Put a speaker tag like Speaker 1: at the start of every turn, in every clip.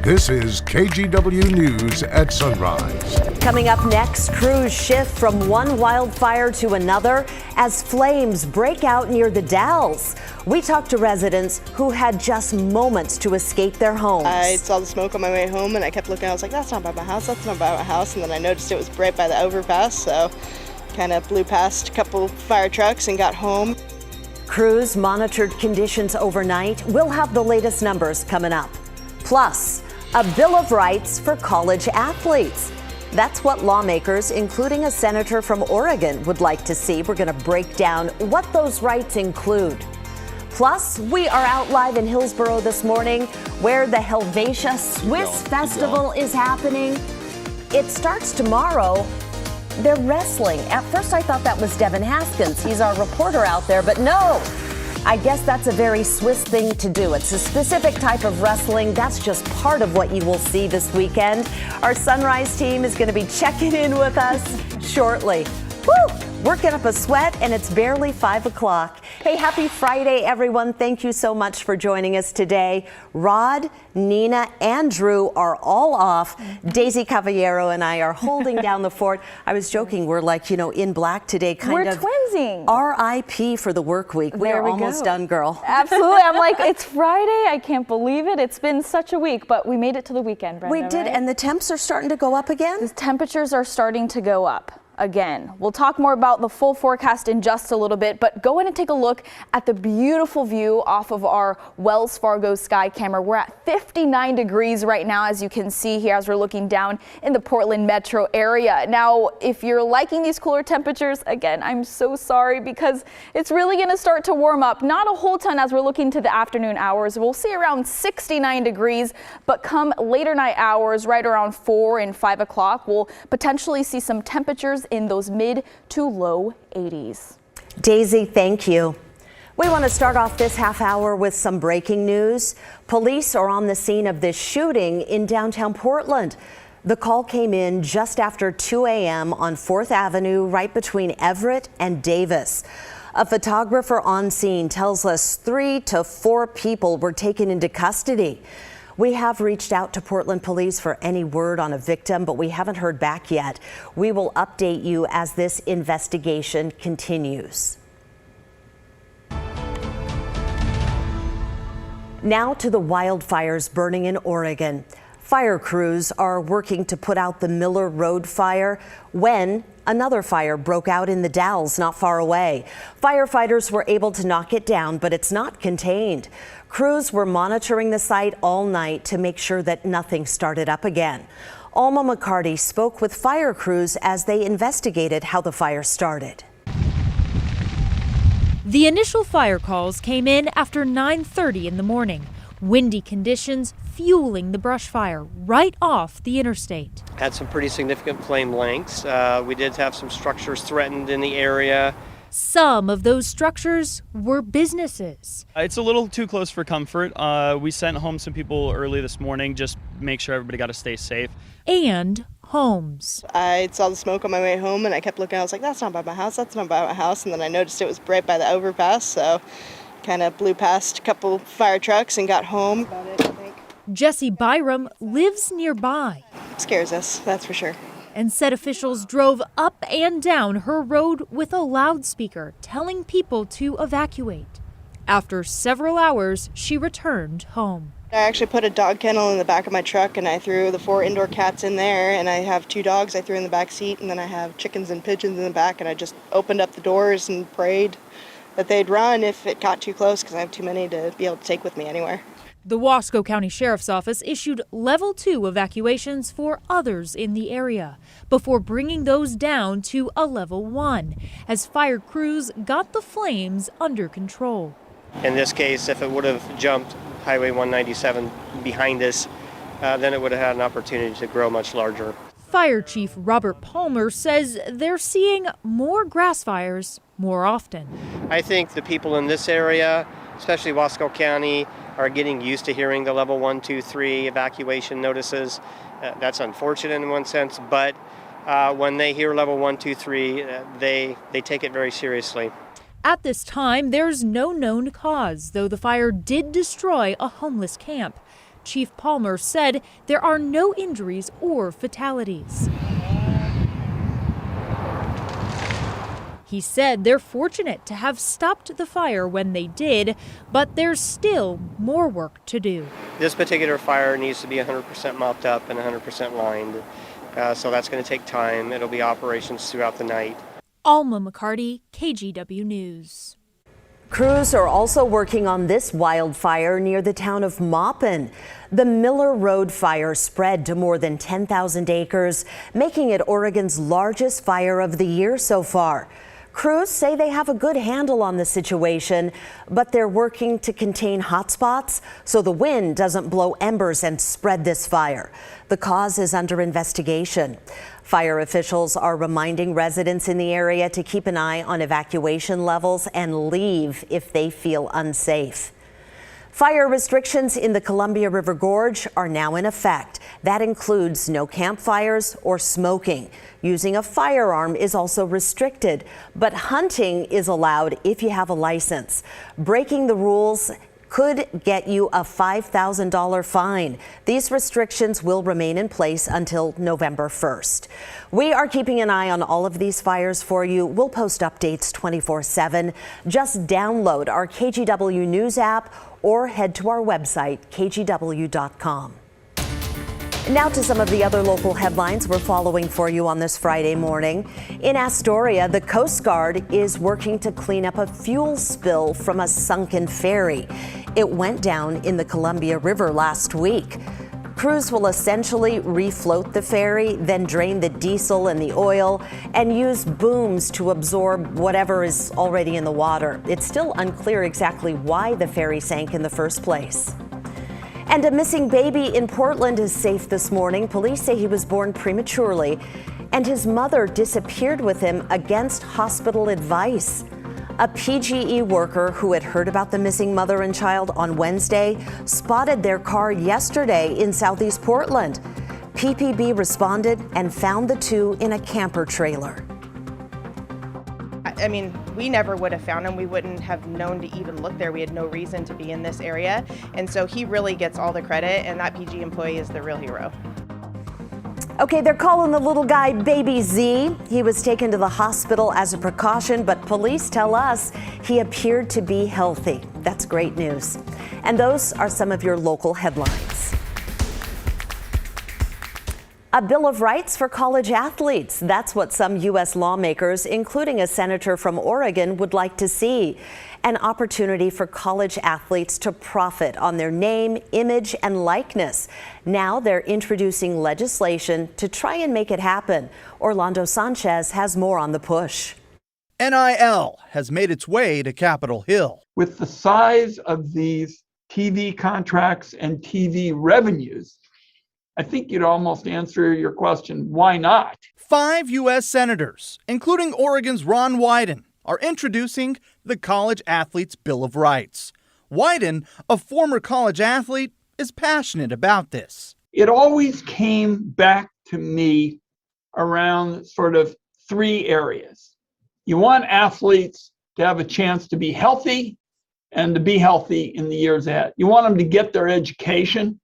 Speaker 1: This is KGW News at Sunrise.
Speaker 2: Coming up next, crews shift from one wildfire to another as flames break out near the Dalles. We talked to residents who had just moments to escape their homes.
Speaker 3: I saw the smoke on my way home and I kept looking. I was like, that's not by my house, that's not by my house. And then I noticed it was right by the overpass, so kind of blew past a couple fire trucks and got home.
Speaker 2: Crews monitored conditions overnight. We'll have the latest numbers coming up. Plus, a Bill of Rights for college athletes. That's what lawmakers, including a senator from Oregon, would like to see. We're going to break down what those rights include. Plus, we are out live in Hillsborough this morning where the Helvetia Swiss Festival is happening. It starts tomorrow. They're wrestling. At first, I thought that was Devin Haskins. He's our reporter out there, but no. I guess that's a very Swiss thing to do. It's a specific type of wrestling. That's just part of what you will see this weekend. Our Sunrise team is going to be checking in with us shortly. Woo! Working up a sweat, and it's barely 5 o'clock. Hey, happy Friday, everyone. Thank you so much for joining us today. Rod, Nina, and Drew are all off. Daisy Caballero and I are holding down the fort. I was joking. We're like, in black today, kind of.
Speaker 4: We're twinsing.
Speaker 2: R.I.P. for the work week. We are almost done, girl.
Speaker 4: Absolutely. I'm like, it's Friday. I can't believe it. It's been such a week, but we made it to the weekend, Brenda.
Speaker 2: We did,
Speaker 4: right?
Speaker 2: and the temps are starting to go up again?
Speaker 4: The temperatures are starting to go up again. We'll talk more about the full forecast in just a little bit, but go in and take a look at the beautiful view off of our Wells Fargo sky camera. We're at 59 degrees right now, as you can see here as we're looking down in the Portland metro area. Now, if you're liking these cooler temperatures, again, I'm so sorry because it's really going to start to warm up. Not a whole ton as we're looking to the afternoon hours. We'll see around 69 degrees, but come later night hours, right around 4 and 5 o'clock, we'll potentially see some temperatures in those mid to low 80s.
Speaker 2: Daisy, thank you. We want to start off this half hour with some breaking news. Police are on the scene of this shooting in downtown Portland. The call came in just after 2 a.m. on 4th Avenue, right between Everett and Davis. A photographer on scene tells us 3 to 4 people were taken into custody. We have reached out to Portland police for any word on a victim, but we haven't heard back yet. We will update you as this investigation continues. Now to the wildfires burning in Oregon. Fire crews are working to put out the Miller Road fire when another fire broke out in the Dalles not far away. Firefighters were able to knock it down, but it's not contained. Crews were monitoring the site all night to make sure that nothing started up again. Alma McCarty spoke with fire crews as they investigated how the fire started.
Speaker 5: The initial fire calls came in after 9:30 in the morning. Windy conditions fueling the brush fire right off the interstate.
Speaker 6: Had some pretty significant flame lengths. We did have some structures threatened in the area.
Speaker 5: Some of those structures were businesses.
Speaker 7: It's a little too close for comfort. We sent home some people early this morning, just make sure everybody got to stay safe.
Speaker 5: And homes.
Speaker 3: I saw the smoke on my way home and I kept looking. I was like, that's not by my house, that's not by my house. And then I noticed it was right by the overpass, so kind of blew past a couple fire trucks and got home. About it, I think.
Speaker 5: Jesse Byram lives nearby.
Speaker 3: It scares us, that's for sure.
Speaker 5: And said officials drove up and down her road with a loudspeaker telling people to evacuate. After several hours, she returned home.
Speaker 3: I actually put a dog kennel in the back of my truck and I threw the 4 indoor cats in there, and I have 2 dogs I threw in the back seat, and then I have chickens and pigeons in the back, and I just opened up the doors and prayed that they'd run if it got too close because I have too many to be able to take with me anywhere.
Speaker 5: The Wasco County Sheriff's Office issued Level 2 evacuations for others in the area before bringing those down to a Level 1 as fire crews got the flames under control.
Speaker 6: In this case, if it would have jumped Highway 197 behind us, then it would have had an opportunity to grow much larger.
Speaker 5: Fire Chief Robert Palmer says they're seeing more grass fires more often.
Speaker 6: I think the people in this area, especially Wasco County, are getting used to hearing the level 1, 2, 3 evacuation notices. That's unfortunate in one sense, but when they hear level 1, 2, 3, they take it very seriously.
Speaker 5: At this time, there's no known cause, though the fire did destroy a homeless camp. Chief Palmer said there are no injuries or fatalities. He said they're fortunate to have stopped the fire when they did, but there's still more work to do.
Speaker 6: This particular fire needs to be 100% mopped up and 100% lined, so that's going to take time. It'll be operations throughout the night.
Speaker 5: Alma McCarty, KGW News.
Speaker 2: Crews are also working on this wildfire near the town of Maupin. The Miller Road fire spread to more than 10,000 acres, making it Oregon's largest fire of the year so far. Crews say they have a good handle on the situation, but they're working to contain hotspots so the wind doesn't blow embers and spread this fire. The cause is under investigation. Fire officials are reminding residents in the area to keep an eye on evacuation levels and leave if they feel unsafe. Fire restrictions in the Columbia River Gorge are now in effect. That includes no campfires or smoking. Using a firearm is also restricted, but hunting is allowed if you have a license. Breaking the rules could get you a $5,000 fine. These restrictions will remain in place until November 1st. We are keeping an eye on all of these fires for you. We'll post updates 24/7. Just download our KGW News app or head to our website, kgw.com. Now to some of the other local headlines we're following for you on this Friday morning. In Astoria, the Coast Guard is working to clean up a fuel spill from a sunken ferry. It went down in the Columbia River last week. Crews will essentially refloat the ferry, then drain the diesel and the oil, and use booms to absorb whatever is already in the water. It's still unclear exactly why the ferry sank in the first place. And a missing baby in Portland is safe this morning. Police say he was born prematurely, and his mother disappeared with him against hospital advice. A PGE worker who had heard about the missing mother and child on Wednesday spotted their car yesterday in Southeast Portland. PPB responded and found the two in a camper trailer.
Speaker 8: I mean, we never would have found him. We wouldn't have known to even look there. We had no reason to be in this area. And so he really gets all the credit, and that PG employee is the real hero.
Speaker 2: Okay, they're calling the little guy Baby Z. He was taken to the hospital as a precaution, but police tell us he appeared to be healthy. That's great news. And those are some of your local headlines. A Bill of Rights for college athletes. That's what some U.S. lawmakers, including a senator from Oregon, would like to see. An opportunity for college athletes to profit on their name, image, and likeness. Now they're introducing legislation to try and make it happen. Orlando Sanchez has more on the push.
Speaker 9: NIL has made its way to Capitol Hill.
Speaker 10: With the size of these TV contracts and TV revenues, I think you'd almost answer your question, why not?
Speaker 9: 5 U.S. senators, including Oregon's Ron Wyden, are introducing the College Athletes' Bill of Rights. Wyden, a former college athlete, is passionate about this.
Speaker 10: It always came back to me around sort of 3 areas. You want athletes to have a chance to be healthy and to be healthy in the years ahead. You want them to get their education,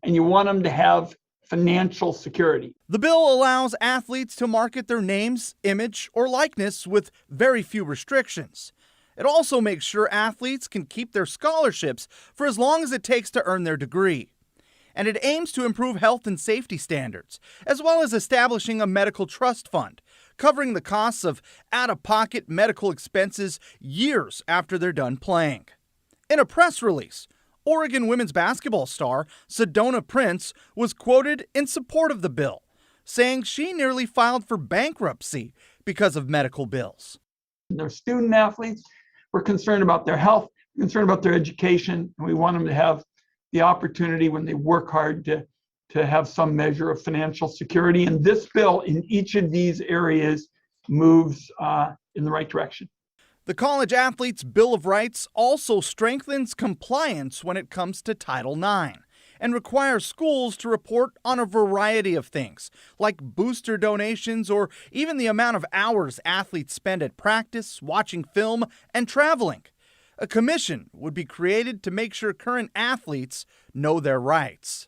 Speaker 10: and you want them to have financial security.
Speaker 9: The bill allows athletes to market their names, image, or likeness with very few restrictions. It also makes sure athletes can keep their scholarships for as long as it takes to earn their degree. And it aims to improve health and safety standards, as well as establishing a medical trust fund, covering the costs of out-of-pocket medical expenses years after they're done playing. In a press release, Oregon women's basketball star Sedona Prince was quoted in support of the bill, saying she nearly filed for bankruptcy because of medical bills.
Speaker 10: They're student athletes. We're concerned about their health, concerned about their education, and we want them to have the opportunity when they work hard to have some measure of financial security. And this bill in each of these areas moves in the right direction.
Speaker 9: The College Athletes' Bill of Rights also strengthens compliance when it comes to Title IX and requires schools to report on a variety of things, like booster donations or even the amount of hours athletes spend at practice, watching film, and traveling. A commission would be created to make sure current athletes know their rights.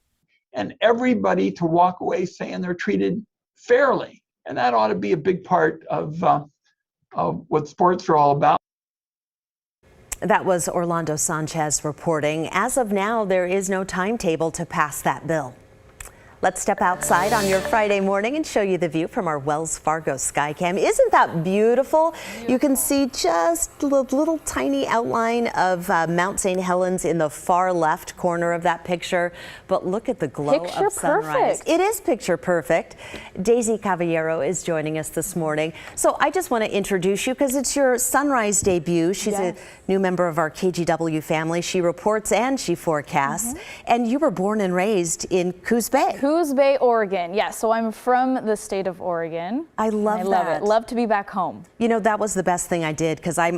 Speaker 10: And everybody to walk away saying they're treated fairly. And that ought to be a big part of what sports are all about.
Speaker 2: That was Orlando Sanchez reporting. As of now, there is no timetable to pass that bill. Let's step outside on your Friday morning and show you the view from our Wells Fargo Skycam. Isn't that beautiful? You can see just a little tiny outline of Mount St. Helens in the far left corner of that picture. But look at the glow of sunrise. It is picture perfect. Daisy Caballero is joining us this morning. So I just want to introduce you because it's your sunrise debut. She's a new member of our KGW family. She reports and she forecasts. And you were born and raised in Coos Bay.
Speaker 4: Coos Bay, Oregon. Yeah, so I'm from the state of Oregon.
Speaker 2: I love that.
Speaker 4: Love it. Love to be back home.
Speaker 2: You know, that was the best thing I did because I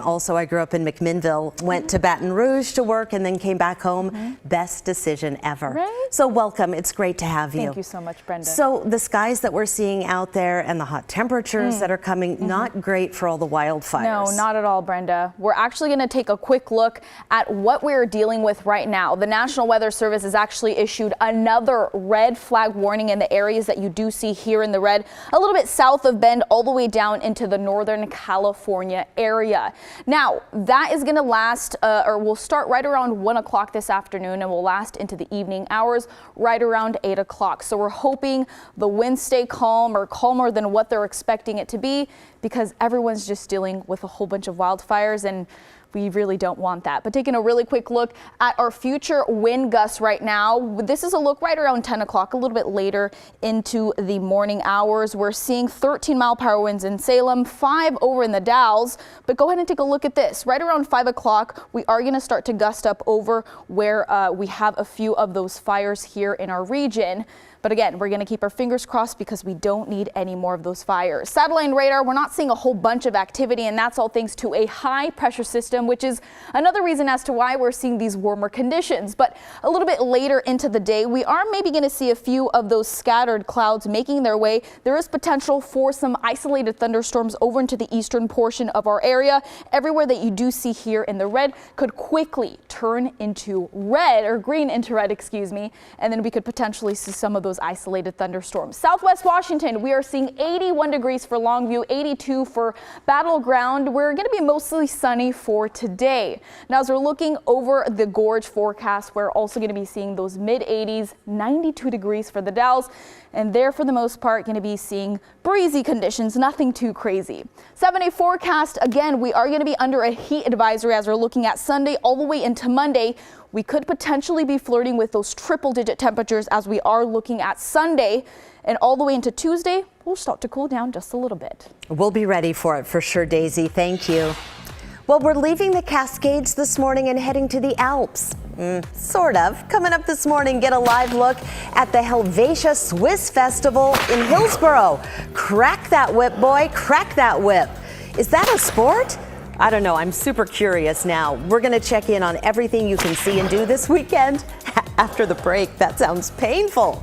Speaker 2: grew up in McMinnville, went to Baton Rouge to work and then came back home. Best decision ever.
Speaker 4: Right?
Speaker 2: So welcome. It's great to have you.
Speaker 4: Thank you so much, Brenda.
Speaker 2: So the skies that we're seeing out there and the hot temperatures that are coming, not great for all the wildfires.
Speaker 4: No, not at all, Brenda. We're actually going to take a quick look at what we're dealing with right now. The National Weather Service has actually issued another red flag warning in the areas that you do see here in the red, a little bit south of Bend, all the way down into the Northern California area. Now, that is going to last, or will start right around 1 o'clock this afternoon and will last into the evening hours, right around 8 o'clock. So we're hoping the winds stay calm or calmer than what they're expecting it to be because everyone's just dealing with a whole bunch of wildfires and we really don't want that. But taking a really quick look at our future wind gusts right now. This is a look right around 10 o'clock, a little bit later into the morning hours. We're seeing 13-mile-per-hour winds in Salem, 5 over in the Dalles. But go ahead and take a look at this. Right around 5 o'clock, we are going to start to gust up over where we have a few of those fires here in our region. But again, we're going to keep our fingers crossed because we don't need any more of those fires. Satellite radar, we're not seeing a whole bunch of activity, and that's all thanks to a high pressure system, which is another reason as to why we're seeing these warmer conditions. But a little bit later into the day, we are maybe going to see a few of those scattered clouds making their way. There is potential for some isolated thunderstorms over into the eastern portion of our area. Everywhere that you do see here in the red could quickly turn into red, or green into red, excuse me, and then we could potentially see some of those isolated thunderstorms. Southwest Washington, we are seeing 81 degrees for Longview, 82 for Battleground. We're going to be mostly sunny for today. Now, as we're looking over the gorge forecast, we're also going to be seeing those mid 80s, 92 degrees for the Dalles, and there for the most part going to be seeing breezy conditions, nothing too crazy. 7-day forecast, again, we are going to be under a heat advisory as we're looking at Sunday all the way into Monday. We could potentially be flirting with those triple-digit temperatures as we are looking at Sunday, and all the way into Tuesday, we'll start to cool down just a little bit.
Speaker 2: We'll be ready for it for sure, Daisy. Thank you. Well, we're leaving the Cascades this morning and heading to the Alps. Sort of. Coming up this morning, get a live look at the Helvetia Swiss Festival in Hillsborough. Crack that whip, boy. Crack that whip. Is that a sport? I don't know. I'm super curious now. We're going to check in on everything you can see and do this weekend after the break. That sounds painful.